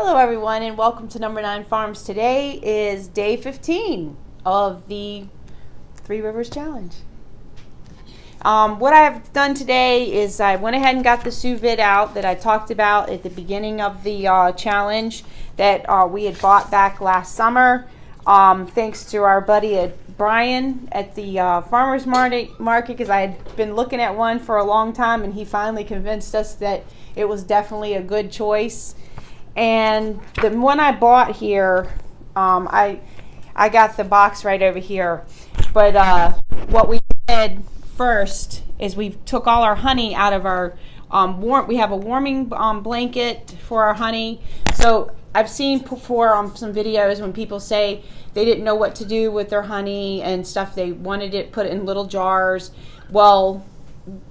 Hello everyone and welcome to Number 9 Farms. Today is day 15 of the Three Rivers Challenge. What I've done today is I went ahead and got the sous vide out that I talked about at the beginning of the challenge that we had bought back last summer. Thanks to our buddy Brian at the farmer's market, because I had been looking at one for a long time and he finally convinced us that it was definitely a good choice. And the one I bought here, I got the box right over here, but what we did first is we took all our honey out of our we have a warming blanket for our honey. So I've seen before on some videos when people say they didn't know what to do with their honey and stuff, they wanted it put in little jars. Well,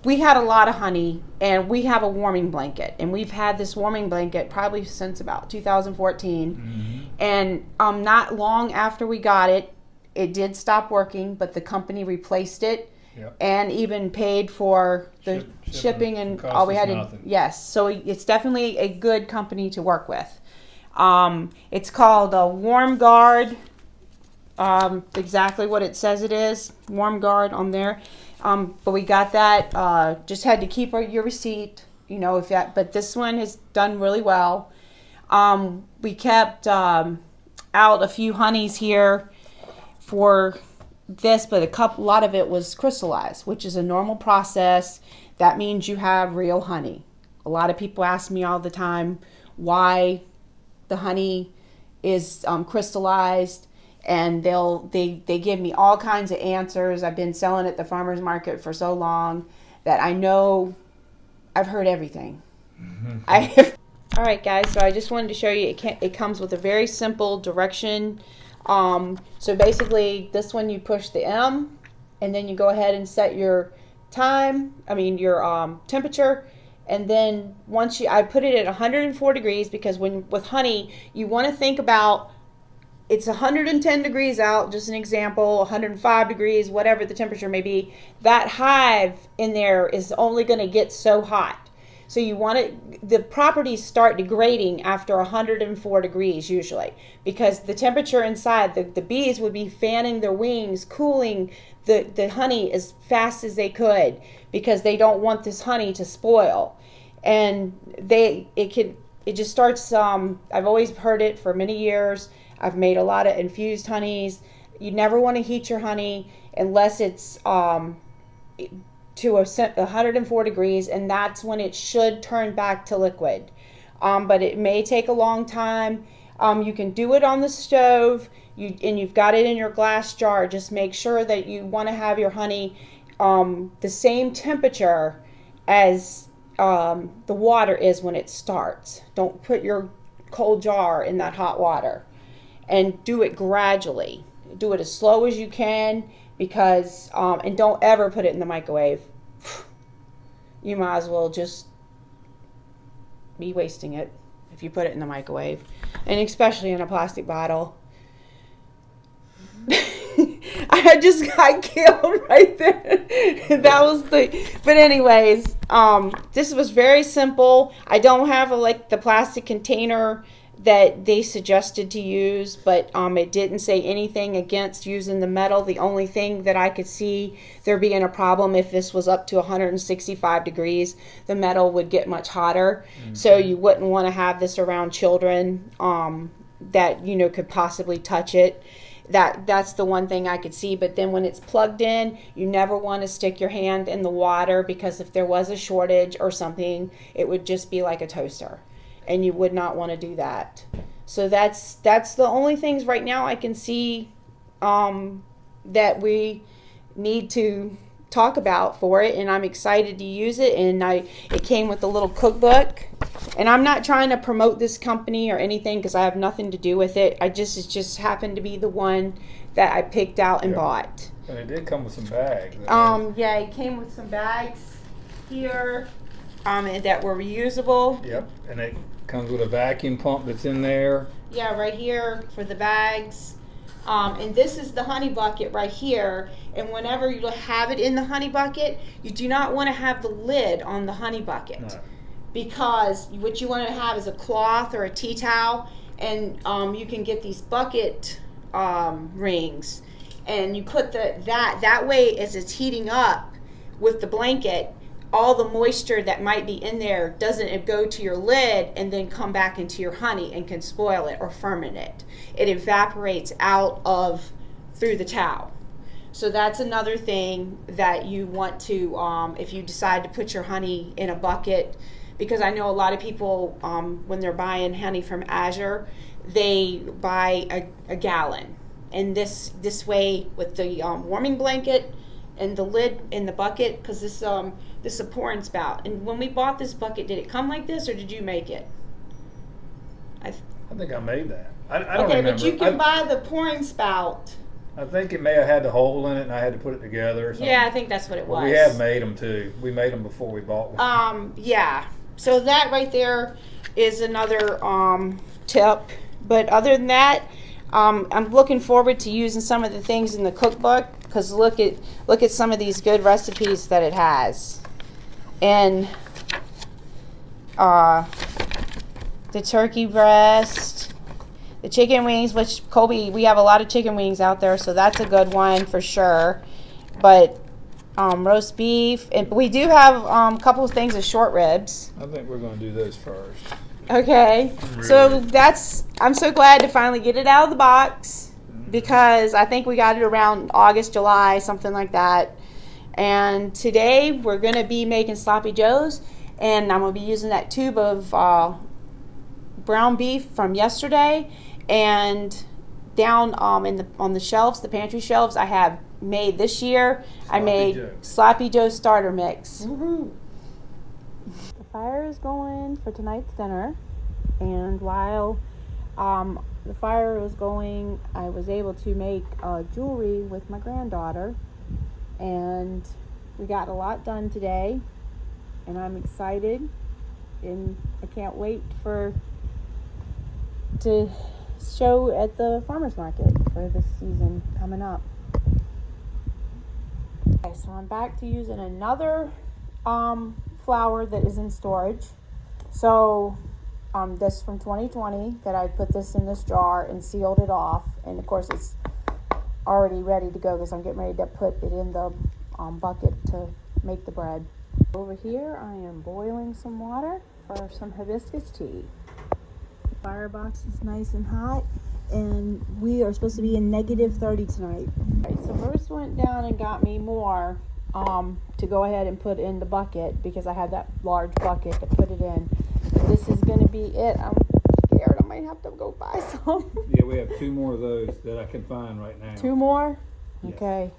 we had a lot of honey and we have a warming blanket, and we've had this warming blanket probably since about 2014. And not long after we got it, it did stop working, but the company replaced it. Yep. And even paid for the shipping and all we had to. Yes, so it's definitely a good company to work with. It's called a Warm Guard. Exactly what it says it is, Warm Guard on there. But we got that. Just had to keep your receipt, you know, if that. But this one has done really well. We kept out a few honeys here for this, but a lot of it was crystallized, which is a normal process. That means you have real honey. A lot of people ask me all the time why the honey is crystallized, and they give me all kinds of answers. I've been selling at the farmer's market for so long that I know I've heard everything. All right, guys, so I just wanted to show you it comes with a very simple direction. So basically this one, you push the M and then you go ahead and set your your temperature. And then once I put it at 104 degrees, because with honey, you want to think about it's 110 degrees out, just an example, 105 degrees, whatever the temperature may be. That hive in there is only going to get so hot. So you want the properties start degrading after 104 degrees usually, because the temperature inside, the bees would be fanning their wings, cooling the honey as fast as they could, because they don't want this honey to spoil. And it just starts, I've always heard it for many years. I've made a lot of infused honeys. You never want to heat your honey unless it's to 104 degrees, and that's when it should turn back to liquid. But it may take a long time. You can do it on the stove, and you've got it in your glass jar. Just make sure that you want to have your honey the same temperature as the water is when it starts. Don't put your cold jar in that hot water, and do it gradually. Do it as slow as you can, because and don't ever put it in the microwave. You might as well just be wasting it if you put it in the microwave, and especially in a plastic bottle. I killed right there. That was but anyways, this was very simple. I don't have the plastic container that they suggested to use, but it didn't say anything against using the metal. The only thing that I could see there being a problem, if this was up to 165 degrees, the metal would get much hotter. So you wouldn't want to have this around children that could possibly touch it. That's the one thing I could see. But then when it's plugged in, you never want to stick your hand in the water, because if there was a shortage or something, it would just be like a toaster, and you would not want to do that. So that's the only things right now I can see that we need to talk about for it, and I'm excited to use it. And it came with a little cookbook, and I'm not trying to promote this company or anything, because I have nothing to do with it. It just happened to be the one that I picked out and bought. And it did come with some bags. Yeah, it came with some bags here that were reusable. Yep, and it comes with a vacuum pump that's in there. Yeah, right here for the bags. And this is the honey bucket right here. And whenever you have it in the honey bucket, you do not want to have the lid on the honey bucket. No. because what you want to have is a cloth or a tea towel, and you can get these bucket rings, and you put that way as it's heating up with the blanket, all the moisture that might be in there doesn't go to your lid and then come back into your honey and can spoil it or ferment it. It evaporates out of through the towel. So that's another thing that you want to, if you decide to put your honey in a bucket, because I know a lot of people, when they're buying honey from Azure, they buy a gallon. And this way with the warming blanket and the lid in the bucket, because this is a pour and spout. And when we bought this bucket, did it come like this or did you make it? I think I made that. I don't okay, remember. But you can buy the pouring spout. I think it may have had the hole in it and I had to put it together or something. Yeah, I think that's what it was. We have made them too. We made them before we bought one. Yeah. So that right there is another tip. But other than that, I'm looking forward to using some of the things in the cookbook, because look at some of these good recipes that it has. And the turkey breast, the chicken wings, which Colby, we have a lot of chicken wings out there, so that's a good one for sure. But roast beef, and we do have a couple of things of short ribs. I think we're going to do those first. Okay, Really? So I'm so glad to finally get it out of the box, because I think we got it around August, July, something like that. And today we're going to be making sloppy joes, and I'm going to be using that tube of brown beef from yesterday. And down on the shelves, the pantry shelves, I have made this year. I made sloppy joe starter mix. Woohoo! The fire is going for tonight's dinner, and while the fire was going, I was able to make jewelry with my granddaughter, and we got a lot done today, and I'm excited, and I can't wait to show at the farmers market for this season coming up. Okay, so I'm back to using another flour that is in storage. So this from 2020 that I put this in this jar and sealed it off, and of course it's already ready to go because I'm getting ready to put it in the bucket to make the bread. Over here I am boiling some water for some hibiscus tea. The firebox is nice and hot, and we are supposed to be in -30 tonight. Okay, so Bruce went down and got me more to go ahead and put in the bucket, because I had that large bucket to put it in. This is going to be it. I'm scared I might have to go buy some. Yeah, we have 2 more of those that I can find right now. 2 more? Yes. Okay.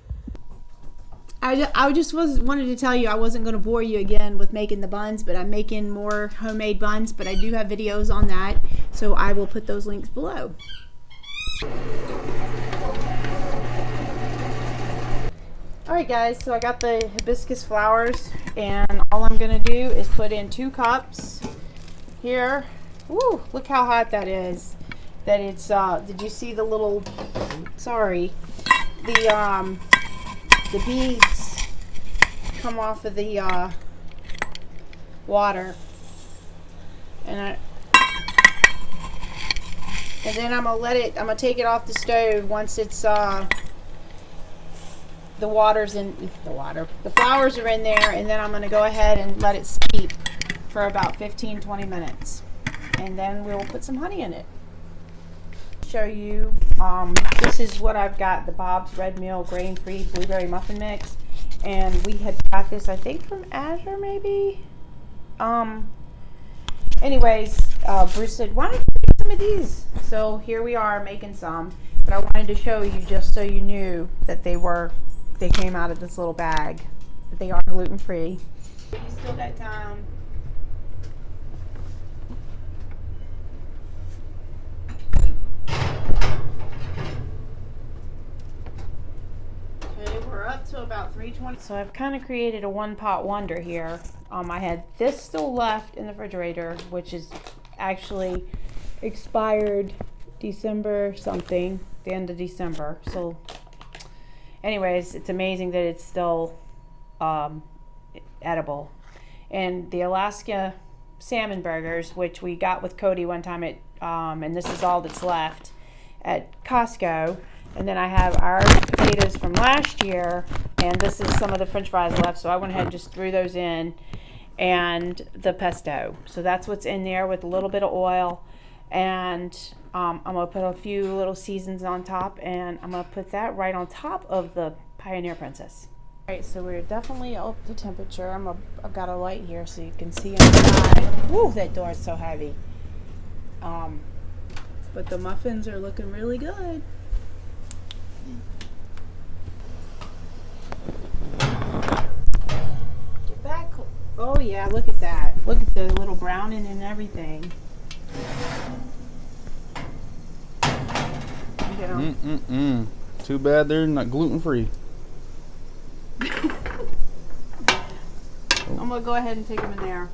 I just wanted to tell you I wasn't going to bore you again with making the buns, but I'm making more homemade buns, but I do have videos on that, so I will put those links below. Alright guys, so I got the hibiscus flowers, and all I'm going to do is put in 2 cups here. Woo, look how hot that is. That it's, did you see the little, sorry, the beads come off of the water. And then I'm gonna take it off the stove once it's the flowers are in there, and then I'm gonna go ahead and let it steep for about 15-20 minutes, and then we'll put some honey in it. Show you, this is what I've got, the Bob's Red Mill grain-free blueberry muffin mix, and we had got this I think from Azure maybe. Anyways, Bruce said, why don't you make some of these? So here we are making some, but I wanted to show you just so you knew that they came out of this little bag, that they are gluten-free. You still got time. Okay, we're up to about 320. So I've kind of created a one-pot wonder here. I had this still left in the refrigerator, which is actually expired December something, the end of December. So anyways, it's amazing that it's still edible. And the Alaska salmon burgers, which we got with Cody one time at, and this is all that's left at Costco. And then I have our potatoes from last year, and this is some of the French fries left. So I went ahead and just threw those in, and the pesto. So that's what's in there with a little bit of oil, and I'm gonna put a few little seasons on top, and I'm gonna put that right on top of the Pioneer Princess. All right, so we're definitely up to temperature. I've got a light here so you can see inside. Woo, that door is so heavy. But the muffins are looking really good. Get back. Oh yeah, look at that. Look at the little browning and everything. Yeah. Too bad they're not gluten-free. I'm gonna go ahead and take them in there.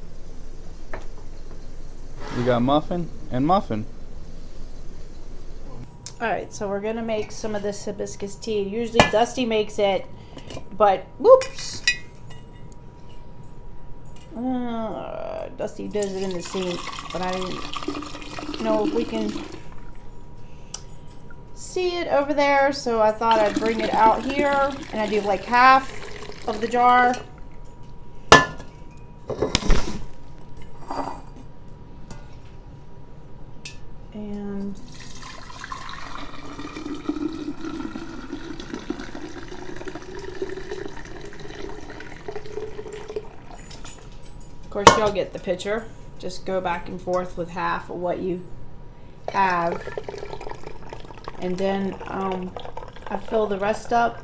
You got muffin and muffin. Alright, so we're gonna make some of this hibiscus tea. Usually Dusty makes it, but whoops! Dusty does it in the sink, but I don't know if we can see it over there, so I thought I'd bring it out here, and I do like half of the jar. And of course y'all get the picture. Just go back and forth with half of what you have. And then I fill the rest up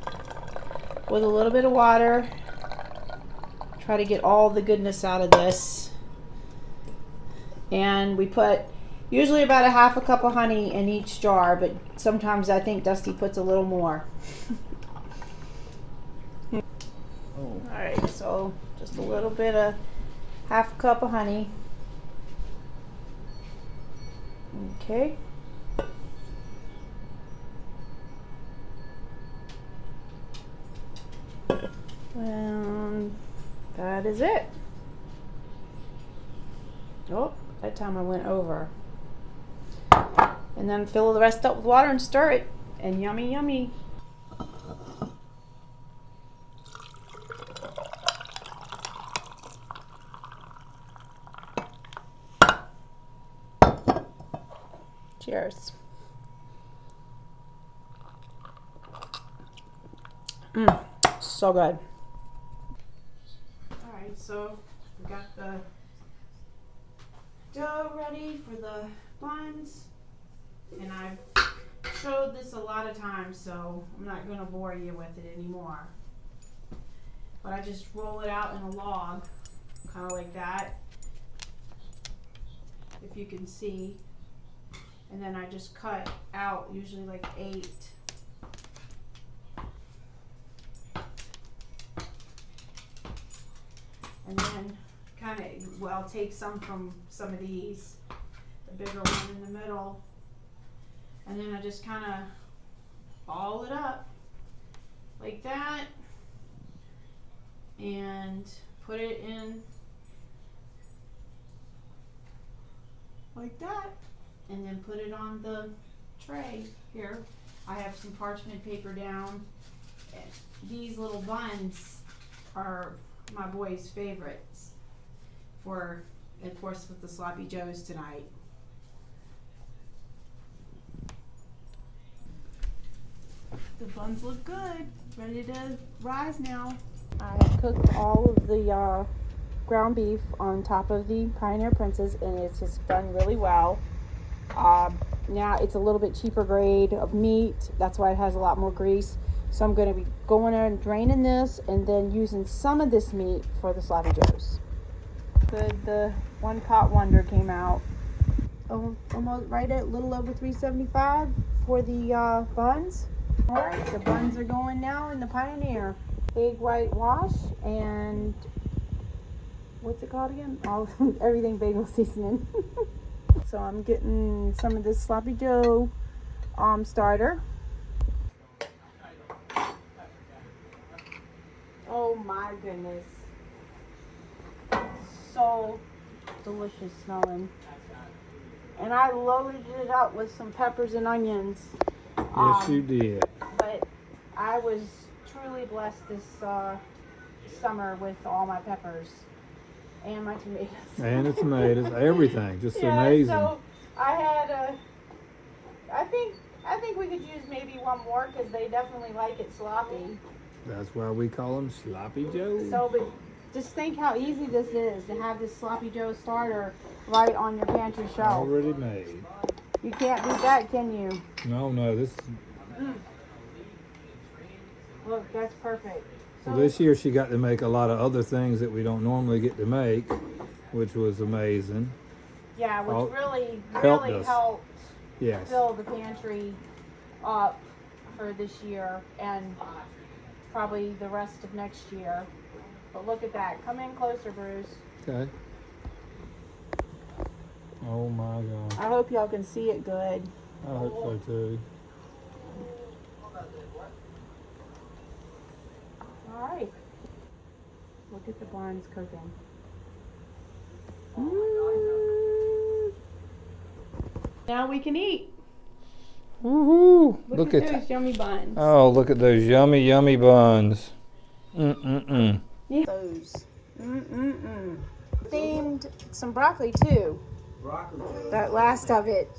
with a little bit of water. Try to get all the goodness out of this. And we put usually about a half a cup of honey in each jar, but sometimes I think Dusty puts a little more. Alright, so just a little bit of half a cup of honey. Okay. And that is it. Oh, that time I went over. And then fill the rest up with water and stir it. And yummy, yummy. Cheers. So good. Alright, so we got the dough ready for the buns. And I've showed this a lot of times, so I'm not going to bore you with it anymore. But I just roll it out in a log, kind of like that, if you can see. And then I just cut out, usually like 8. And then kind of, well, take some from some of these, the bigger one in the middle. And then I just kind of ball it up like that and put it in like that, and then put it on the tray here. I have some parchment paper down. These little buns are my boy's favorites for, of course, with the sloppy joes tonight. The buns look good, ready to rise now. I cooked all of the ground beef on top of the Pioneer Princess, and it's just done really well. Now it's a little bit cheaper grade of meat, that's why it has a lot more grease. So I'm going to be going in and draining this, and then using some of this meat for the sloppy joes. The one pot wonder came out. Almost right at a little over $3.75 for the buns. Alright, the buns are going now in the Pioneer. Egg white wash and what's it called again? Oh, everything bagel seasoning. So I'm getting some of this sloppy joe starter. Oh my goodness. So delicious smelling. And I loaded it up with some peppers and onions. Yes, you did. But I was truly blessed this summer with all my peppers and my tomatoes. And the tomatoes, everything, just Yeah, amazing. so I had I think we could use maybe one more because they definitely like it sloppy. That's why we call them Sloppy Joe. So, but just think how easy this is to have this Sloppy Joe starter right on your pantry shelf. Already made. You can't beat that, can you? No, this. Look, that's perfect. Well, this year she got to make a lot of other things that we don't normally get to make, which was amazing. Yeah, which really helped us. helped Yes. fill the pantry up for this year and probably the rest of next year. But look at that. Come in closer, Bruce. Okay. Oh my God. I hope y'all can see it good. I hope so too. All right. Look at the buns cooking. Now we can eat. Woohoo! Look at those yummy buns. Oh, look at those yummy, yummy buns. Mm-mm-mm. Yeah. Those. Themed some broccoli too. That last of it.